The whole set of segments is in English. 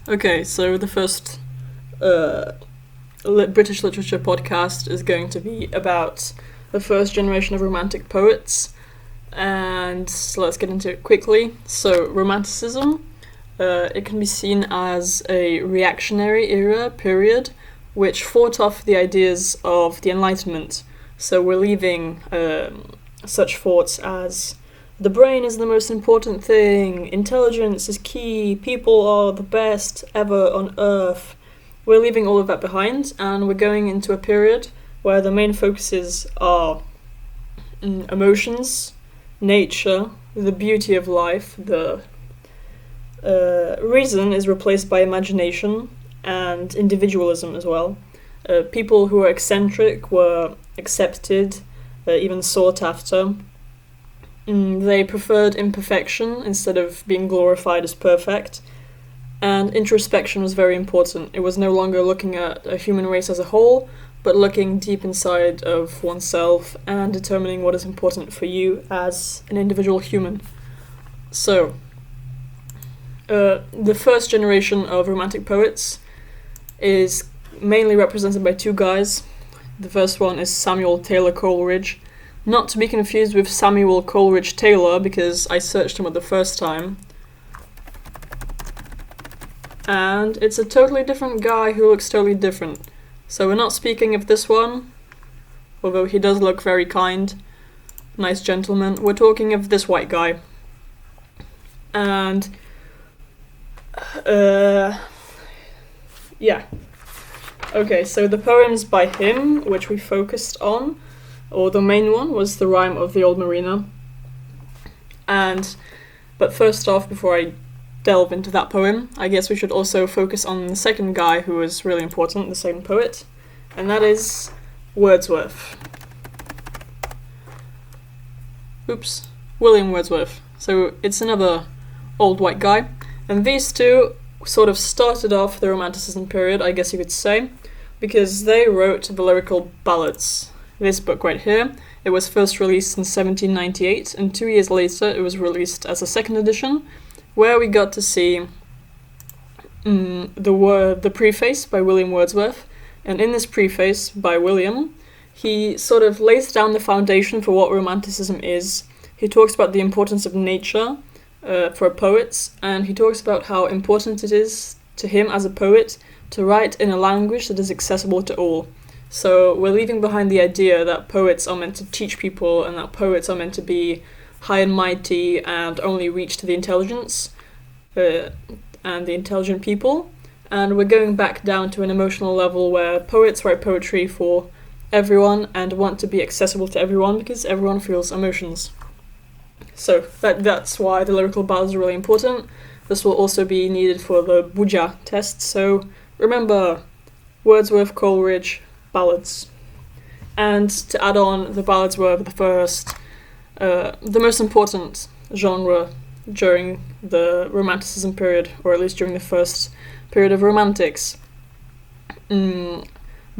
Okay, so the first British literature podcast is going to be about the first generation of Romantic poets, and so let's get into it quickly. So, Romanticism, it can be seen as a reactionary era period which fought off the ideas of the Enlightenment. So we're leaving such thoughts as the brain is the most important thing, intelligence is key, people are the best ever on earth. We're leaving all of that behind, and we're going into a period where the main focuses are emotions, nature, the beauty of life, the reason is replaced by imagination, and individualism as well. People who were eccentric were accepted, even sought after. They preferred imperfection instead of being glorified as perfect. And introspection was very important. It was no longer looking at a human race as a whole, but looking deep inside of oneself and determining what is important for you as an individual human. So, the first generation of Romantic poets is mainly represented by two guys. The first one is Samuel Taylor Coleridge, not to be confused with Samuel Coleridge Taylor, because I searched him at the first time. And it's a totally different guy who looks totally different. So we're not speaking of this one, although he does look very kind, nice gentleman. We're talking of this white guy. And, yeah. Okay, so the poems by him, which we focused on, or the main one, was The Rime of the Old Mariner. But first off, before I delve into that poem, I guess we should also focus on the second guy who was really important, the second poet, and that is Wordsworth. William Wordsworth. So it's another old white guy, and these two sort of started off the Romanticism period, I guess you could say, because they wrote the Lyrical Ballads. This book right here, it was first released in 1798, and 2 years later it was released as a second edition, where we got to see the preface by William Wordsworth. And in this preface by William, he sort of lays down the foundation for what Romanticism is. He talks about the importance of nature for poets, and he talks about how important it is to him as a poet to write in a language that is accessible to all. So we're leaving behind the idea that poets are meant to teach people and that poets are meant to be high and mighty and only reach to the intelligence and the intelligent people. And we're going back down to an emotional level where poets write poetry for everyone and want to be accessible to everyone because everyone feels emotions. So that's why the Lyrical Ballads are really important. This will also be needed for the Budzia test, so remember Wordsworth, Coleridge, ballads. And to add on, the ballads were the most important genre during the Romanticism period, or at least during the first period of Romantics. The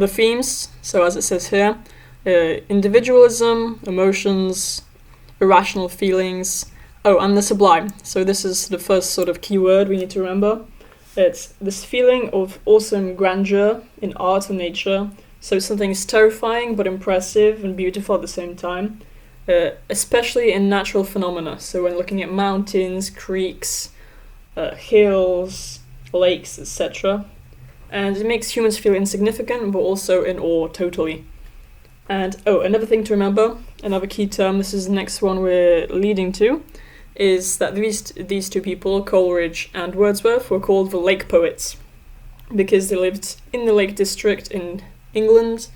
themes, so as it says here, individualism, emotions, irrational feelings, and the sublime. So this is the first sort of key word we need to remember. It's this feeling of awesome grandeur in art and nature. So something is terrifying but impressive and beautiful at the same time, especially in natural phenomena. So when looking at mountains, creeks, hills, lakes, etc. And it makes humans feel insignificant but also in awe totally. And another thing to remember, another key term, this is the next one we're leading to, is that these two people, Coleridge and Wordsworth, were called the Lake Poets because they lived in the Lake District in England,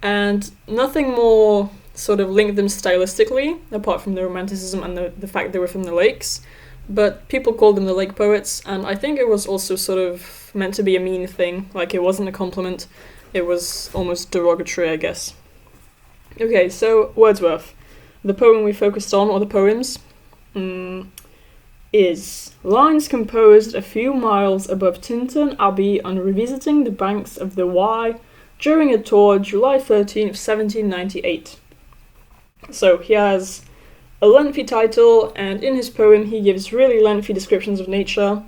and nothing more sort of linked them stylistically, apart from the Romanticism and the fact they were from the lakes, but people called them the Lake Poets, and I think it was also sort of meant to be a mean thing, like it wasn't a compliment, it was almost derogatory, I guess. Okay, so Wordsworth. The poem we focused on, or the poems, is lines composed a few miles above Tintern Abbey on revisiting the banks of the Wye during a tour July 13th, 1798. So he has a lengthy title, and in his poem he gives really lengthy descriptions of nature.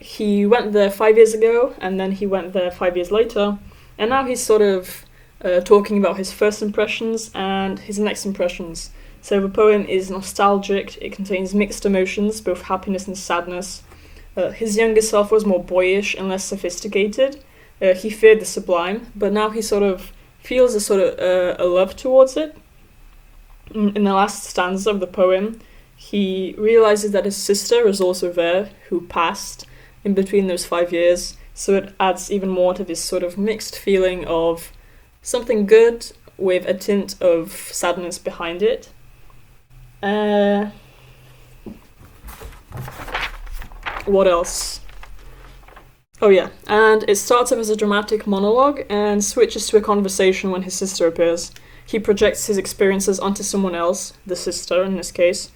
he went there 5 years ago, and then he went there 5 years later, and now he's sort of talking about his first impressions and his next impressions. So the poem is nostalgic, it contains mixed emotions, both happiness and sadness. His younger self was more boyish and less sophisticated. He feared the sublime, but now he sort of feels a love towards it. In the last stanza of the poem, he realizes that his sister is also there, who passed in between those 5 years, so it adds even more to this sort of mixed feeling of something good with a tint of sadness behind it. What else? Oh yeah, and it starts off as a dramatic monologue and switches to a conversation when his sister appears. He projects his experiences onto someone else, the sister in this case,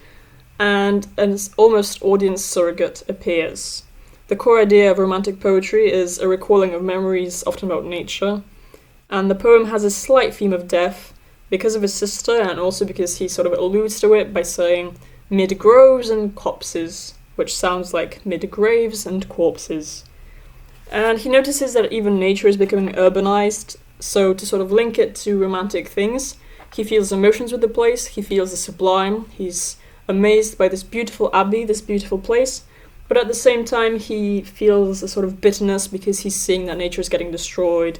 and an almost audience surrogate appears. The core idea of romantic poetry is a recalling of memories, often about nature, and the poem has a slight theme of death because of his sister, and also because he sort of alludes to it by saying mid groves and copses, which sounds like mid graves and corpses. And he notices that even nature is becoming urbanized, so to sort of link it to romantic things, he feels emotions with the place, he feels the sublime, he's amazed by this beautiful abbey, this beautiful place, but at the same time he feels a sort of bitterness because he's seeing that nature is getting destroyed,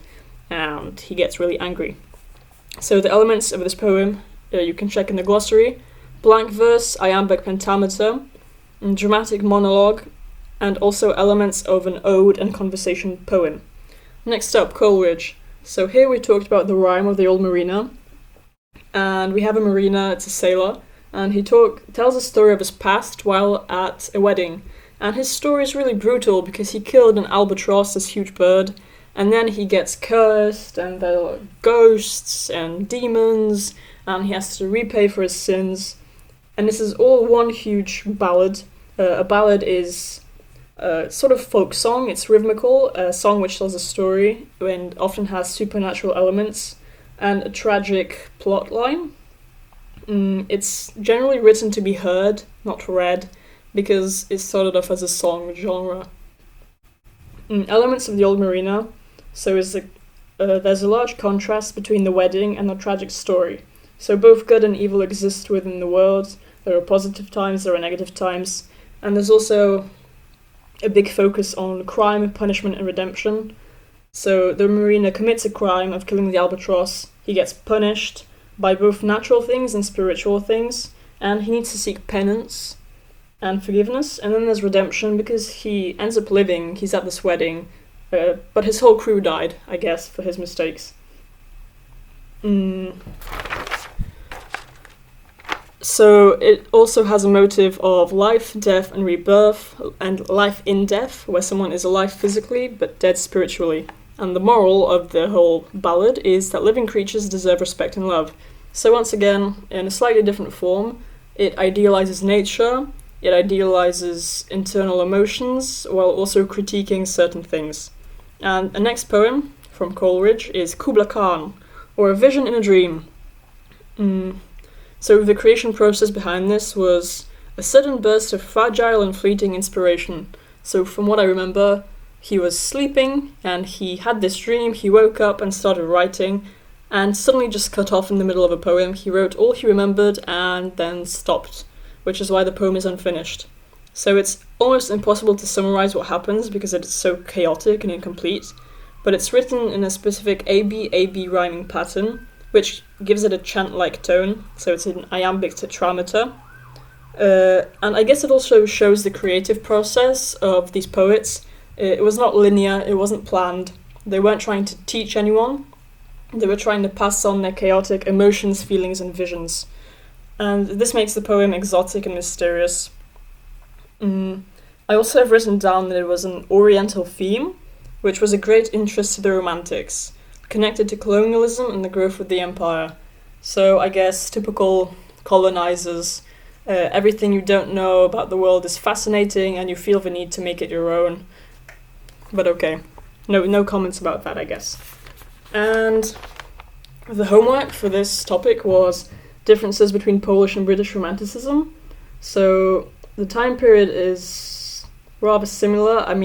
and he gets really angry. So the elements of this poem, you can check in the glossary: blank verse, iambic pentameter, dramatic monologue, and also elements of an ode and conversation poem. Next up, Coleridge. So here we talked about the rhyme of the old mariner, and we have a mariner, it's a sailor, and he tells a story of his past while at a wedding. And his story is really brutal because he killed an albatross, this huge bird, and then he gets cursed, and there are ghosts and demons, and he has to repay for his sins. And this is all one huge ballad. A ballad is sort of folk song, it's rhythmical, a song which tells a story and often has supernatural elements and a tragic plot line. It's generally written to be heard, not read, because it started off as a song genre. Elements of the old mariner. So there's a large contrast between the wedding and the tragic story. So both good and evil exist within the world. There are positive times, there are negative times, and there's also a big focus on crime, punishment, and redemption. So the mariner commits a crime of killing the albatross. He gets punished by both natural things and spiritual things, and he needs to seek penance and forgiveness. And then there's redemption because he ends up living, he's at this wedding, but his whole crew died, I guess, for his mistakes. So it also has a motive of life, death, and rebirth, and life in death, where someone is alive physically but dead spiritually. And the moral of the whole ballad is that living creatures deserve respect and love. So once again, in a slightly different form, it idealizes nature, it idealizes internal emotions, while also critiquing certain things. And the next poem from Coleridge is Kubla Khan, or A Vision in a Dream. So the creation process behind this was a sudden burst of fragile and fleeting inspiration. So from what I remember, he was sleeping and he had this dream, he woke up and started writing, and suddenly just cut off in the middle of a poem. He wrote all he remembered and then stopped, which is why the poem is unfinished. So it's almost impossible to summarize what happens because it's so chaotic and incomplete, but it's written in a specific AB-AB rhyming pattern, which gives it a chant-like tone, so it's an iambic tetrameter. And I guess it also shows the creative process of these poets. It was not linear, it wasn't planned. They weren't trying to teach anyone. They were trying to pass on their chaotic emotions, feelings, and visions. And this makes the poem exotic and mysterious. I also have written down that it was an Oriental theme, which was a great interest to the Romantics, connected to colonialism and the growth of the empire. So I guess typical colonizers, everything you don't know about the world is fascinating and you feel the need to make it your own. But okay, no comments about that, I guess. And the homework for this topic was differences between Polish and British Romanticism. So the time period is rather similar. I mean,